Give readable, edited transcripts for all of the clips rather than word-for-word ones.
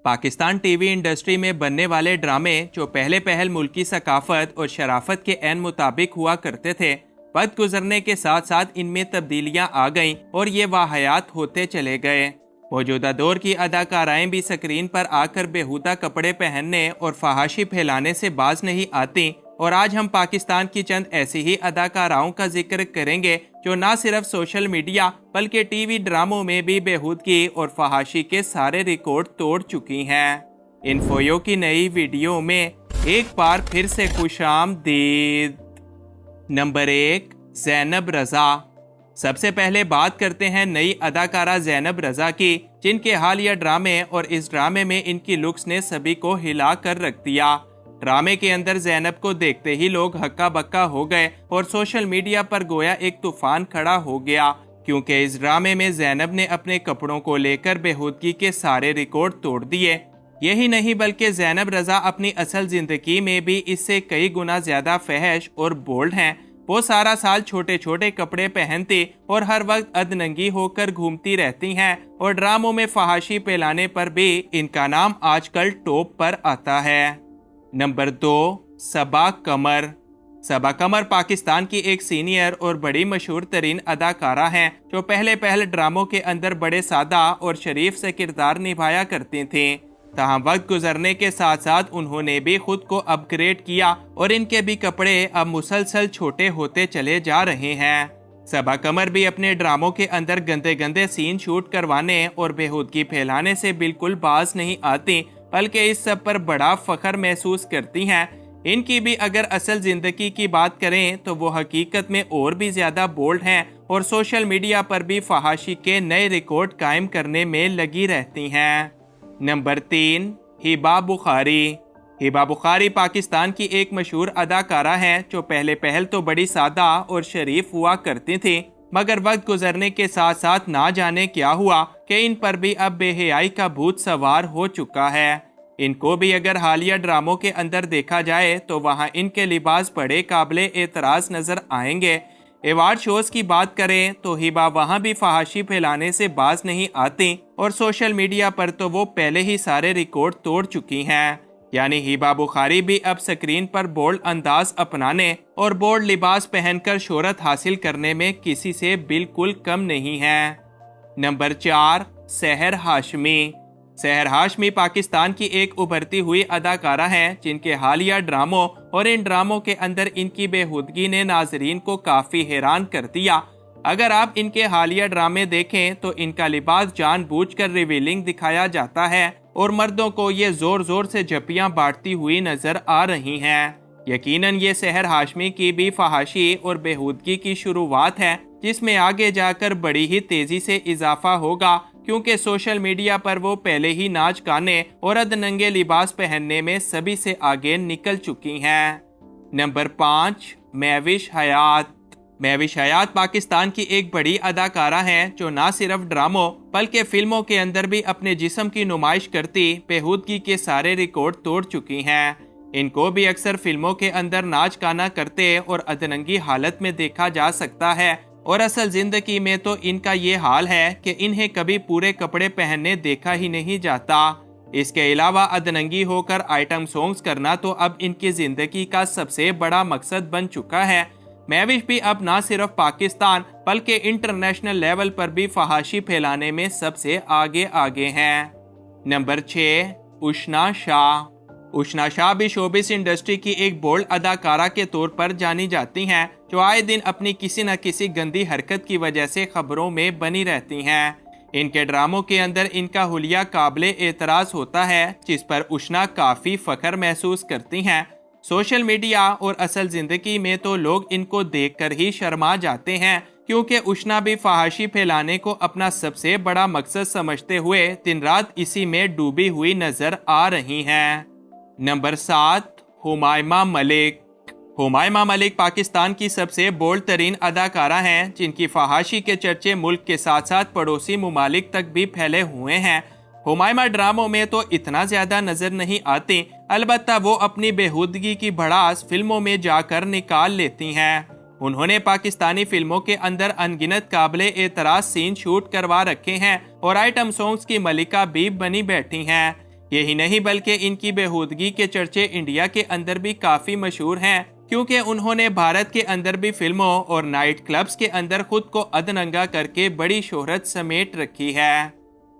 Pakistan TV industry में बनने वाले ड्रामे जो पहले पहल मुल्की सकाफत और शराफत के ऐन मुताबिक हुआ करते थे, वक्त गुजरने के साथ साथ इनमें तब्दीलियां आ गईं और ये वाहियात होते चले गए। मौजूदा दौर की अदाकाराएं भी स्क्रीन पर आकर बेहुदा कपड़े पहनने और फहाशी फैलाने से बाज नहीं आती, और आज हम पाकिस्तान की चंद ऐसी ही अदाकाराओं का जिक्र करेंगे जो न सिर्फ सोशल मीडिया बल्कि टीवी ड्रामों में भी बेहूदगी और फहाशी के सारे रिकॉर्ड तोड़ चुकी हैं। इन्फोयो की नई वीडियो में एक बार फिर से खुशामदीद। नंबर 1, ज़ैनब रज़ा। सबसे पहले बात करते हैं नई अदाकारा ज़ैनब रज़ा की, जिनके हालिया ड्रामे और इस ड्रामे में इनकी लुक्स ने सभी को हिला कर रख दिया। ड्रामे के अंदर ज़ैनब को देखते ही लोग हक्का बक्का हो गए और सोशल मीडिया पर गोया एक तूफान खड़ा हो गया, क्योंकि इस ड्रामे में ज़ैनब ने अपने कपड़ों को लेकर बेहूदगी के सारे रिकॉर्ड तोड़ दिए। यही नहीं बल्कि ज़ैनब रज़ा अपनी असल ज़िंदगी में भी इससे कई गुना ज़्यादा फहश और बोल्ड हैं। वो सारा साल छोटे छोटे कपड़े पहनती और हर वक्त अधनंगी होकर घूमती रहती हैं, और ड्रामों में फहाशी फैलाने पर भी इनका नाम आजकल टॉप पर आता है। नंबर 2, सबा कमर। सबा कमर पाकिस्तान की एक सीनियर और बड़ी मशहूर तरीन अदाकारा हैं, जो पहले ड्रामों के अंदर बड़े सादा और शरीफ से किरदार निभाया करती थीं। तहाँ वक्त गुजरने के साथ साथ उन्होंने भी खुद को अपग्रेड किया और इनके भी कपड़े अब मुसलसल छोटे होते चले जा रहे हैं। सबा कमर भी अपने ड्रामों के अंदर गंदे गंदे सीन शूट करवाने और बेहूदगी फैलाने से बिल्कुल बाज नहीं आती, बल्कि इस सब पर बड़ा फख्र महसूस करती हैं। इनकी भी अगर असल जिंदगी की बात करें तो वो हकीकत में और भी ज्यादा बोल्ड हैं और सोशल मीडिया पर भी फहाशी के नए रिकॉर्ड कायम करने में लगी रहती हैं। नंबर 3, हिबा बुखारी। हिबा बुखारी पाकिस्तान की एक मशहूर अदाकारा हैं, जो पहले पहल तो बड़ी सादा और शरीफ हुआ करती थी, मगर वक्त गुजरने के साथ साथ ना जाने क्या हुआ कि इन पर भी अब बेहयाई का भूत सवार हो चुका है। इनको भी अगर हालिया ड्रामों के अंदर देखा जाए तो वहाँ इनके लिबास बड़े काबिले एतराज़ नजर आएंगे। अवार्ड शोज की बात करें तो हिबा वहाँ भी फहाशी फैलाने से बाज नहीं आती, और सोशल मीडिया पर तो वो पहले ही सारे रिकॉर्ड तोड़ चुकी हैं। यानी हिबा बुखारी भी अब स्क्रीन पर बोल्ड अंदाज अपनाने और बोल्ड लिबास पहनकर शोहरत हासिल करने में किसी से बिल्कुल कम नहीं है। नंबर 4, सहर हाशमी। सहर हाशमी पाकिस्तान की एक उभरती हुई अदाकारा हैं, जिनके हालिया ड्रामों और इन ड्रामों के अंदर इनकी बेहूदगी ने नाजरीन को काफी हैरान कर दिया। अगर आप इनके हालिया ड्रामे देखें तो इनका लिबास जानबूझकर रिवीलिंग दिखाया जाता है और मर्दों को ये जोर जोर से जपियां बांटती हुई नजर आ रही हैं। यकीनन ये सहर हाशमी की भी फहाशी और बेहूदगी की शुरुआत है, जिसमें आगे जाकर बड़ी ही तेजी से इजाफा होगा, क्योंकि सोशल मीडिया पर वो पहले ही नाच गाने और अधनंगे लिबास पहनने में सभी से आगे निकल चुकी हैं। नंबर 5, महविश हयात। महविश हयात पाकिस्तान की एक बड़ी अदाकारा हैं, जो न सिर्फ ड्रामों बल्कि फिल्मों के अंदर भी अपने जिस्म की नुमाइश करती बेहूदगी के सारे रिकॉर्ड तोड़ चुकी हैं। इनको भी अक्सर फिल्मों के अंदर नाच गाना करते और अधनंगी हालत में देखा जा सकता है, और असल जिंदगी में तो इनका ये हाल है कि इन्हें कभी पूरे कपड़े पहनने देखा ही नहीं जाता। इसके अलावा अधनंगी होकर आइटम सॉन्ग्स करना तो अब इनकी जिंदगी का सबसे बड़ा मकसद बन चुका है। महविश भी अब ना सिर्फ पाकिस्तान बल्कि इंटरनेशनल लेवल पर भी फहाशी फैलाने में सबसे आगे हैं। नंबर 6, उशना शाह। उशना शाह भी शोबिस इंडस्ट्री की एक बोल्ड अदाकारा के तौर पर जानी जाती हैं, जो आए दिन अपनी किसी न किसी गंदी हरकत की वजह से खबरों में बनी रहती हैं। इनके ड्रामों के अंदर इनका हुलिया काबिले एतराज होता है, जिस पर उशना काफी फख्र महसूस करती हैं। सोशल मीडिया और असल जिंदगी में तो लोग इनको देखकर ही शर्मा जाते हैं, क्योंकि उशना भी फहाशी फैलाने को अपना सबसे बड़ा मकसद समझते हुए दिन रात इसी में डूबी हुई नजर आ रही हैं। नंबर 7, हुमायमा मलिक। हुमायमा मलिक पाकिस्तान की सबसे बोल्ड तरीन अदाकारा हैं, जिनकी फहाशी के चर्चे मुल्क के साथ साथ पड़ोसी मुमालिक तक भी फैले हुए हैं। हुमायमा ड्रामों में तो इतना ज्यादा नजर नहीं आती, अलबत्ता वो अपनी बेहूदगी की भड़ास फिल्मों में जाकर निकाल लेती हैं। उन्होंने पाकिस्तानी फिल्मों के अंदर अनगिनत काबिले एतराज सीन शूट करवा रखे हैं और आइटम सॉन्ग्स की मलिका भी बनी बैठी हैं। یہی نہیں بلکہ ان کی بےہودگی کے چرچے انڈیا کے اندر بھی کافی مشہور ہیں، کیونکہ انہوں نے بھارت کے اندر بھی فلموں اور نائٹ کلبز کے اندر خود کو ادننگا کر کے بڑی شہرت سمیٹ رکھی ہے۔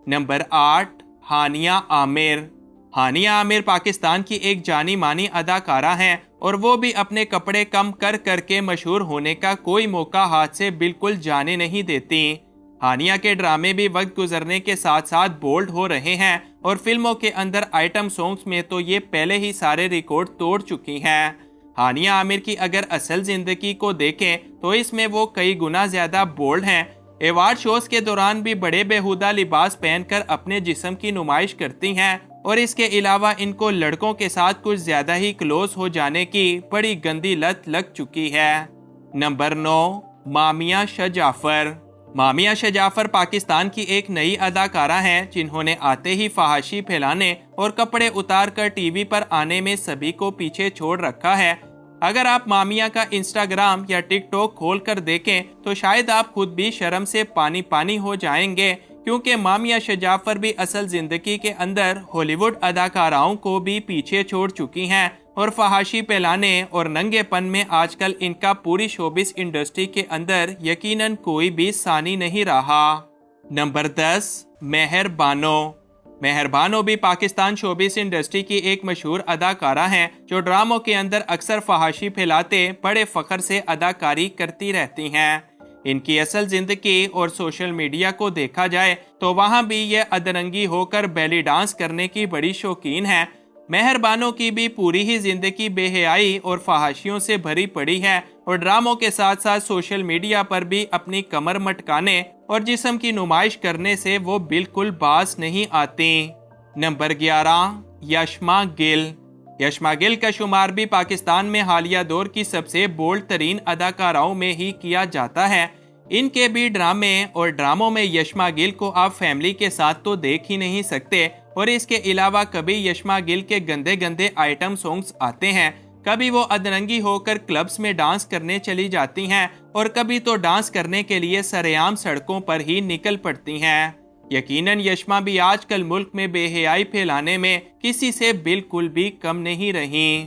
نمبر 8، ہانیہ عامر۔ ہانیہ عامر پاکستان کی ایک جانی مانی اداکارہ ہیں، اور وہ بھی اپنے کپڑے کم کر کر کے مشہور ہونے کا کوئی موقع ہاتھ سے بالکل جانے نہیں دیتی۔ ہانیہ کے ڈرامے بھی وقت گزرنے کے ساتھ ساتھ بولڈ ہو رہے ہیں، اور فلموں کے اندر آئٹم سانگز میں تو یہ پہلے ہی سارے ریکارڈ توڑ چکی ہیں۔ ہانیہ عامر کی اگر اصل زندگی کو دیکھیں تو اس میں وہ کئی گنا زیادہ بولڈ ہیں۔ ایوارڈ شوز کے دوران بھی بڑے بیہودہ لباس پہن کر اپنے جسم کی نمائش کرتی ہیں، اور اس کے علاوہ ان کو لڑکوں کے ساتھ کچھ زیادہ ہی کلوز ہو جانے کی بڑی گندی لت لگ چکی ہے۔ نمبر 9، مامیہ شاہ جعفر۔ مامیہ شاہ جعفر پاکستان کی ایک نئی اداکارہ ہیں، جنہوں نے آتے ہی فحاشی پھیلانے اور کپڑے اتار کر ٹی وی پر آنے میں سبھی کو پیچھے چھوڑ رکھا ہے۔ اگر آپ مامیہ کا انسٹاگرام یا ٹک ٹاک کھول کر دیکھیں تو شاید آپ خود بھی شرم سے پانی پانی ہو جائیں گے، کیونکہ مامیہ شاہ جعفر بھی اصل زندگی کے اندر ہالی ووڈ اداکاراؤں کو بھی پیچھے چھوڑ چکی ہیں، اور فحاشی پھیلانے اور ننگے پن میں آج کل ان کا پوری شوبز انڈسٹری کے اندر یقیناً کوئی بھی ثانی نہیں رہا۔ نمبر 10، مہر بانو۔ مہر بانو بھی پاکستان شوبز انڈسٹری کی ایک مشہور اداکارہ ہیں، جو ڈراموں کے اندر اکثر فحاشی پھیلاتے بڑے فخر سے اداکاری کرتی رہتی ہیں۔ ان کی اصل زندگی اور سوشل میڈیا کو دیکھا جائے تو وہاں بھی یہ ادرنگی ہو کر بیلی ڈانس کرنے کی بڑی شوقین ہے۔ مہر بانو کی بھی پوری ہی زندگی بے حیائی اور فحاشیوں سے بھری پڑی ہے، اور ڈراموں کے ساتھ ساتھ سوشل میڈیا پر بھی اپنی کمر مٹکانے اور جسم کی نمائش کرنے سے وہ بالکل باز نہیں آتی۔ نمبر 11، یشما گل۔ یشما گل کا شمار بھی پاکستان میں حالیہ دور کی سب سے بولڈ ترین اداکاراؤں میں ہی کیا جاتا ہے۔ ان کے بھی ڈرامے اور ڈراموں میں یشما گل کو آپ فیملی کے ساتھ تو دیکھ ہی نہیں سکتے، اور اس کے علاوہ کبھی یشما گل کے گندے گندے آئٹم سانگز آتے ہیں، کبھی وہ ادرنگی ہو کر کلبز میں ڈانس کرنے چلی جاتی ہیں، اور کبھی تو ڈانس کرنے کے لیے سرعام سڑکوں پر ہی نکل پڑتی ہیں۔ یقیناً یشما بھی آج کل ملک میں بے حیائی پھیلانے میں کسی سے بالکل بھی کم نہیں رہی۔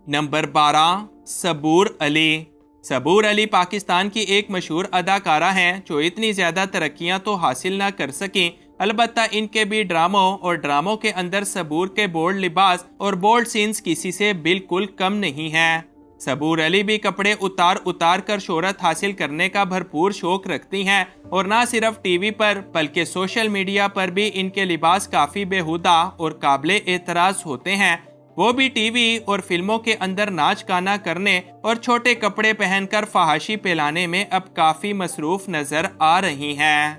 نمبر 12، صبور علی۔ صبور علی پاکستان کی ایک مشہور اداکارہ ہیں، جو اتنی زیادہ ترقیاں تو حاصل نہ کر سکیں، البتہ ان کے بھی ڈراموں اور ڈراموں کے اندر صبور کے بولڈ لباس اور بولڈ سینز کسی سے بالکل کم نہیں ہیں۔ صبور علی بھی کپڑے اتار کر شہرت حاصل کرنے کا بھرپور شوق رکھتی ہیں، اور نہ صرف ٹی وی پر بلکہ سوشل میڈیا پر بھی ان کے لباس کافی بیہودہ اور قابل اعتراض ہوتے ہیں۔ وہ بھی ٹی وی اور فلموں کے اندر ناچ گانا کرنے اور چھوٹے کپڑے پہن کر فحاشی پھیلانے میں اب کافی مصروف نظر آ رہی ہیں۔